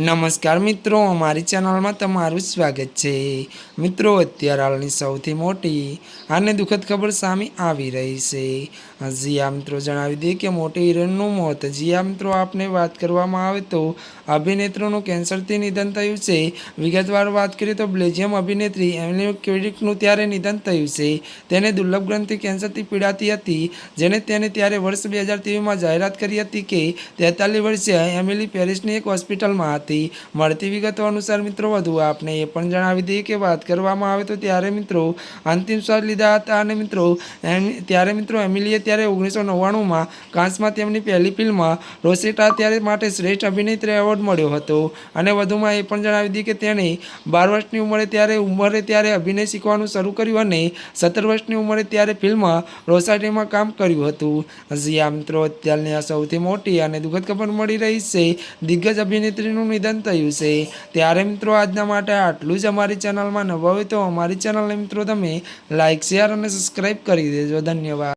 નમસ્કાર મિત્રો, અમારી ચેનલમાં તમારું સ્વાગત છે। મિત્રો, અત્યારે હાલની સૌથી મોટી અને દુઃખદ ખબર સામે આવી રહી છે। જીયા મિત્રો, જણાવી દઈએ કે મોટી હિરોઈનનું મોત। જીયા મિત્રો, આપને વાત કરવામાં આવે તો અભિનેત્રીનું કેન્સરથી નિધન થયું છે। વિગતવાર વાત કરીએ તો બેલ્જિયમ અભિનેત્રી એમિલી ક્લાર્કનું ત્યારે નિધન થયું છે। તેને દુર્લભ ગ્રંથિ કેન્સરથી પીડાતી હતી, જેને તેને ત્યારે વર્ષ 2023માં જાહેરાત કરી હતી કે 43 વર્ષીય એમિલી પેરિસની એક હોસ્પિટલમાં હતી। મળતી વિગતો અનુસાર મિત્રો, વધુ આપને એ પણ જણાવી દઈએ કે વાત કરવામાં આવે તો ત્યારે મિત્રો અંતિમ શ્વાસ લીધા હતા અને મિત્રો ત્યારે મિત્રો એમિલીએ ત્યારે 1999માં કાન્સમાં તેમની પહેલી ફિલ્મ રોસેટા ત્યારે માટે શ્રેષ્ઠ અભિનેત્રી એવોર્ડ મળ્યો હતો। અને વધુમાં એ પણ જણાવી દઈએ કે તેણે 12 વર્ષની ઉંમરે ત્યારે અભિનય શીખવાનું શરૂ કર્યું અને 17 વર્ષની ઉંમરે ત્યારે ફિલ્મ રોસાટીમાં કામ કર્યું હતું। જીયા મિત્રો, અત્યારની આ સૌથી મોટી અને દુઃખદ ખબર મળી રહી છે। દિગ્ગજ અભિનેત્રીનું નિધન થયું છે। ત્યારે મિત્રો, આજના માટે આટલું જ। અમારી ચેનલમાં નવા હોય તો અમારી ચેનલને મિત્રો તમે લાઇક, શેર અને સબસ્ક્રાઈબ કરી દેજો। ધન્યવાદ।